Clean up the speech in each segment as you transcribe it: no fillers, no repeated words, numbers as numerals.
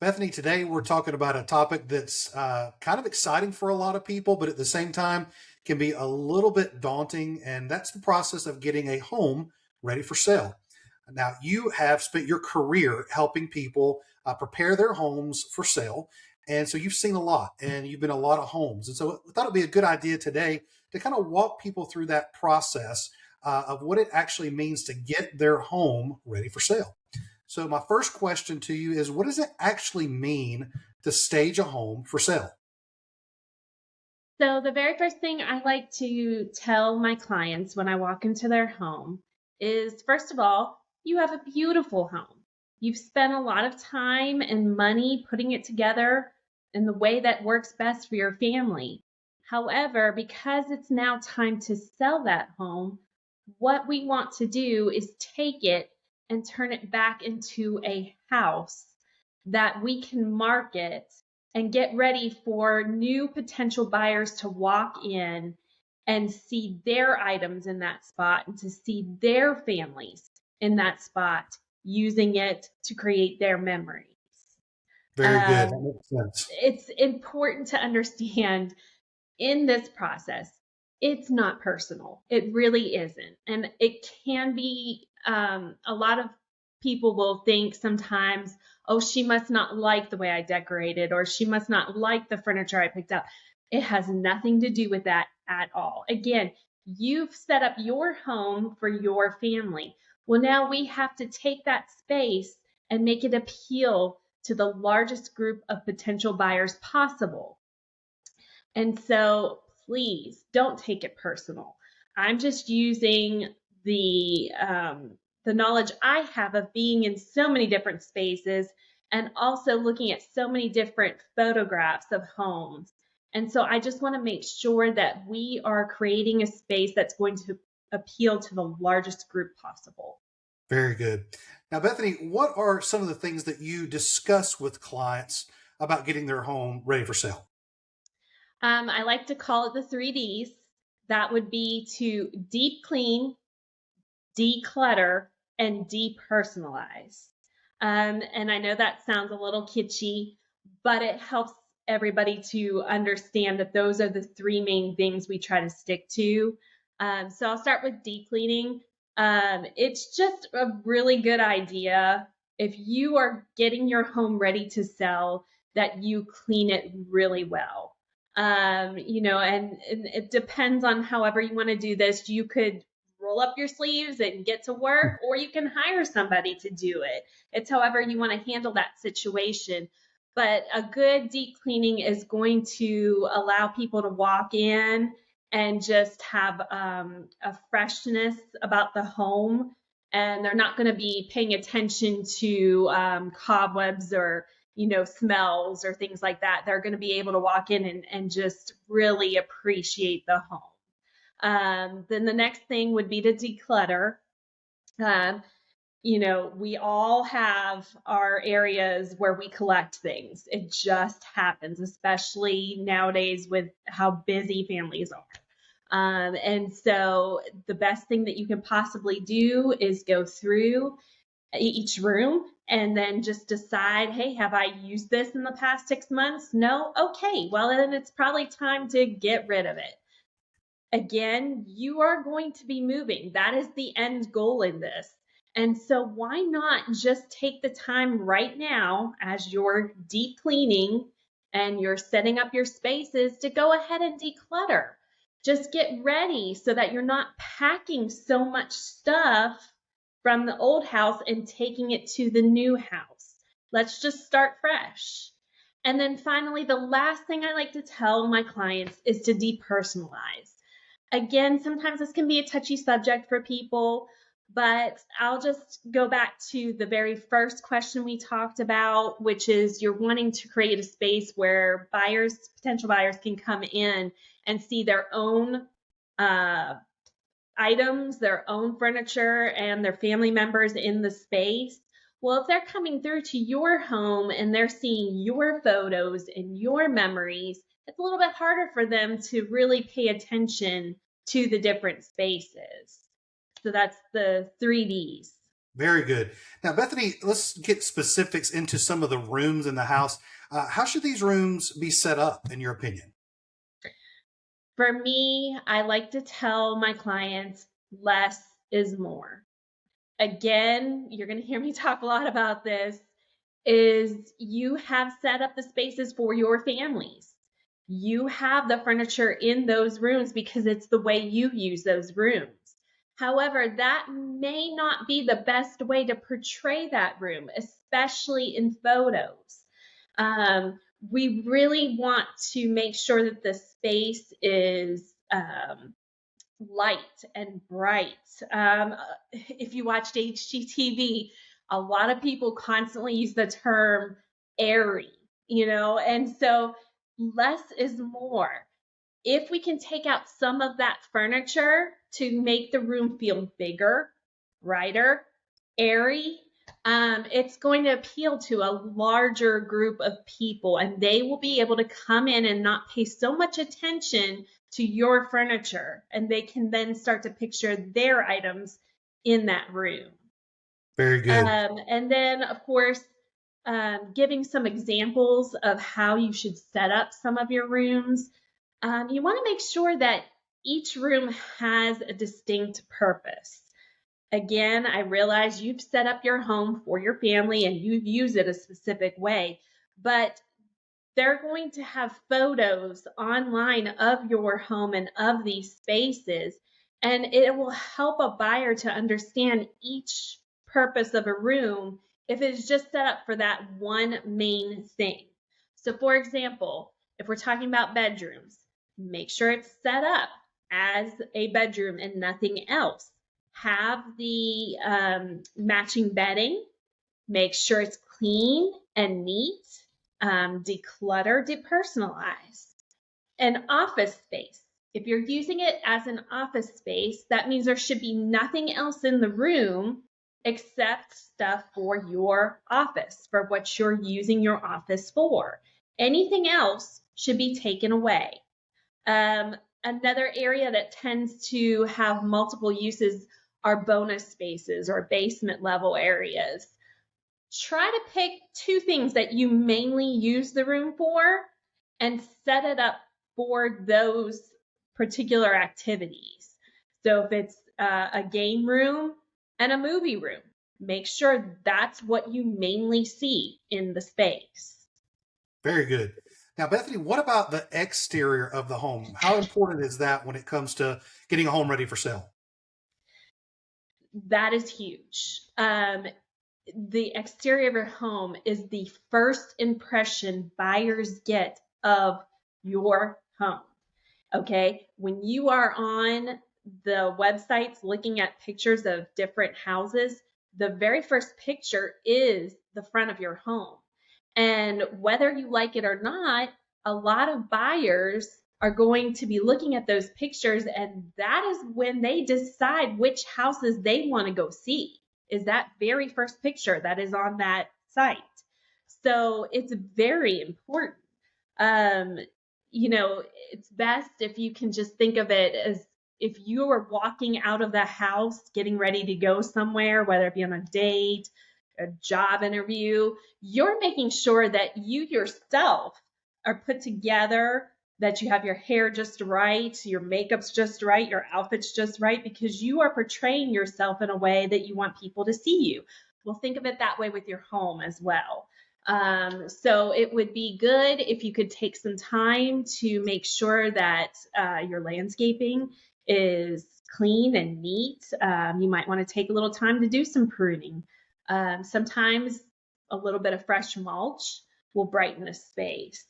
Bethany, today we're talking about a topic that's kind of exciting for a lot of people, but at the same time can be a little bit daunting, and that's the process of getting a home ready for sale. Now, you have spent your career helping people prepare their homes for sale, and so you've seen a lot, and you've been in a lot of homes, and so I thought it'd be a good idea today to kind of walk people through that process of what it actually means to get their home ready for sale. So my first question to you is, what does it actually mean to stage a home for sale? So, the very first thing I like to tell my clients when I walk into their home is first of all, you have a beautiful home. You've spent a lot of time and money putting it together in the way that works best for your family. However, because it's now time to sell that home, what we want to do is take it and turn it back into a house that we can market and get ready for new potential buyers to walk in and see their items in that spot and to see their families in that spot using it to create their memories. Very good. That Um, makes sense. it's important to understand in this process, it's not personal. It really isn't. And it can be, a lot of people will think sometimes, oh, she must not like the way I decorated, or she must not like the furniture I picked up. It has nothing to do with that at all. Again, you've set up your home for your family. Well, now we have to take that space and make it appeal to the largest group of potential buyers possible. And so please don't take it personal. I'm just using the knowledge I have of being in so many different spaces and also looking at so many different photographs of homes. And so I just want to make sure that we are creating a space that's going to appeal to the largest group possible. Very good. Now, Bethany, what are some of the things that you discuss with clients about getting their home ready for sale? I like to call it the 3Ds. That would be to deep clean, declutter, and depersonalize. And I know that sounds a little kitschy, but it helps everybody to understand that those are the three main things we try to stick to. So I'll start with deep cleaning. It's just a really good idea if you are getting your home ready to sell that you clean it really well. And it depends on however you want to do this. You could roll up your sleeves and get to work, or you can hire somebody to do it. It's however you want to handle that situation. But a good deep cleaning is going to allow people to walk in and just have a freshness about the home. And they're not going to be paying attention to cobwebs or smells or things like that. They're going to be able to walk in and just really appreciate the home. Then the next thing would be to declutter. Um, we all have our areas where we collect things. It just happens, especially nowadays with how busy families are. And so the best thing that you can possibly do is go through each room and then just decide, hey, have I used this in the past 6 months? No? Okay, well, then it's probably time to get rid of it. Again, you are going to be moving. That is the end goal in this. And so, why not just take the time right now as you're deep cleaning and you're setting up your spaces to go ahead and declutter? Just get ready so that you're not packing so much stuff from the old house and taking it to the new house. Let's just start fresh. And then finally, the last thing I like to tell my clients is to depersonalize. Again, sometimes this can be a touchy subject for people, but I'll just go back to the very first question we talked about, which is you're wanting to create a space where potential buyers can come in and see their own uh, items, their own furniture, and their family members in the space. Well, if they're coming through to your home and they're seeing your photos and your memories, it's a little bit harder for them to really pay attention to the different spaces. So that's the 3Ds. Very good. Now, Bethany, let's get specifics into some of the rooms in the house. How should these rooms be set up, in your opinion? For me, I like to tell my clients less is more. Again, you're going to hear me talk a lot about this, is you have set up the spaces for your families. You have the furniture in those rooms because it's the way you use those rooms. However, that may not be the best way to portray that room, especially in photos. We really want to make sure that the space is light and bright. If you watched HGTV, a lot of people constantly use the term airy, and so less is more. If we can take out some of that furniture to make the room feel bigger, brighter, airy, it's going to appeal to a larger group of people, and they will be able to come in and not pay so much attention to your furniture, and they can then start to picture their items in that room. Very good. And then, of course, giving some examples of how you should set up some of your rooms. You want to make sure that each room has a distinct purpose. Again, I realize you've set up your home for your family and you use it a specific way, but they're going to have photos online of your home and of these spaces, and it will help a buyer to understand each purpose of a room if it's just set up for that one main thing. So, for example, if we're talking about bedrooms, make sure it's set up as a bedroom and nothing else. Have the matching bedding. Make sure it's clean and neat. Declutter, depersonalize. An office space. If you're using it as an office space, that means there should be nothing else in the room except stuff for your office, for what you're using your office for. Anything else should be taken away. Another area that tends to have multiple uses are bonus spaces or basement level areas. Try to pick two things that you mainly use the room for and set it up for those particular activities. So if it's a game room and a movie room, make sure that's what you mainly see in the space. Very good. Now, Bethany, what about the exterior of the home? How important is that when it comes to getting a home ready for sale? That is huge. The exterior of your home is the first impression buyers get of your home. Okay, when you are on the websites looking at pictures of different houses, the very first picture is the front of your home. And whether you like it or not, a lot of buyers are going to be looking at those pictures, and that is when they decide which houses they want to go see, is that very first picture that is on that site. So it's very important. It's best if you can just think of it as if you are walking out of the house, getting ready to go somewhere, whether it be on a date, a job interview, you're making sure that you yourself are put together, that you have your hair just right, your makeup's just right, your outfit's just right, because you are portraying yourself in a way that you want people to see you. Well, think of it that way with your home as well. So it would be good if you could take some time to make sure that your landscaping is clean and neat. You might want to take a little time to do some pruning. Sometimes a little bit of fresh mulch will brighten a space.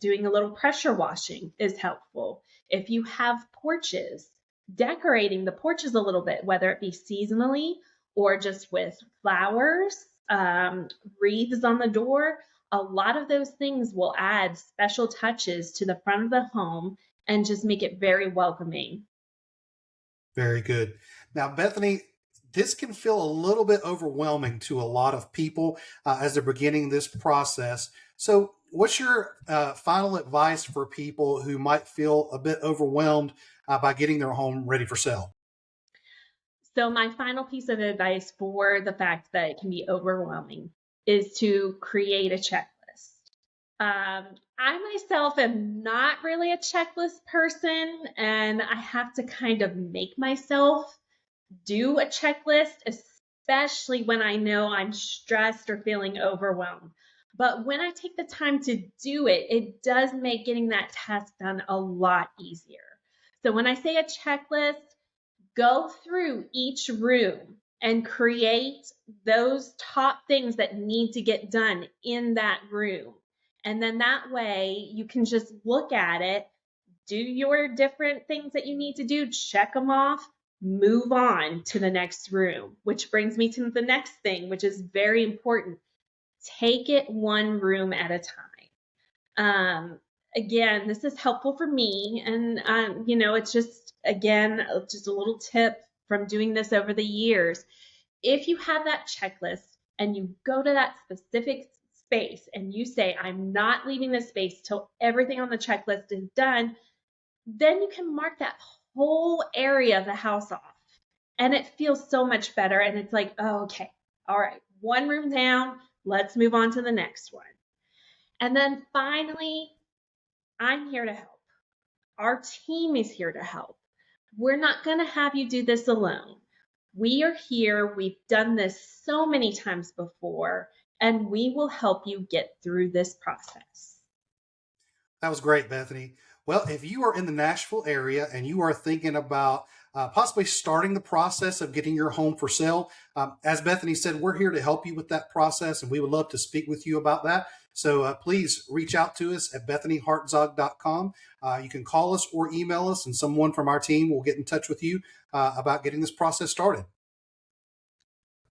Doing a little pressure washing is helpful. If you have porches, decorating the porches a little bit, whether it be seasonally or just with flowers, wreaths on the door, a lot of those things will add special touches to the front of the home and just make it very welcoming. Very good. Now, Bethany, this can feel a little bit overwhelming to a lot of people as they're beginning this process. So, what's your final advice for people who might feel a bit overwhelmed by getting their home ready for sale? So my final piece of advice for the fact that it can be overwhelming is to create a checklist. I myself am not really a checklist person, and I have to kind of make myself do a checklist, especially when I know I'm stressed or feeling overwhelmed. But when I take the time to do it, it does make getting that task done a lot easier. So when I say a checklist, go through each room and create those top things that need to get done in that room. And then that way you can just look at it, do your different things that you need to do, check them off, move on to the next room, which brings me to the next thing, which is very important. Take it one room at a time. Again, this is helpful for me. And, it's just, again, just a little tip from doing this over the years. If you have that checklist and you go to that specific space and you say, I'm not leaving this space till everything on the checklist is done, then you can mark that whole area of the house off. And it feels so much better. And it's like, oh, okay, all right, one room down, let's move on to the next one. And then finally, I'm here to help. Our team is here to help. We're not going to have you do this alone. We are here. We've done this so many times before, and we will help you get through this process. That was great, Bethany. Well, if you are in the Nashville area and you are thinking about possibly starting the process of getting your home for sale, as Bethany said, we're here to help you with that process, and we would love to speak with you about that. So please reach out to us at bethanyhartzog.com. You can call us or email us, and someone from our team will get in touch with you about getting this process started.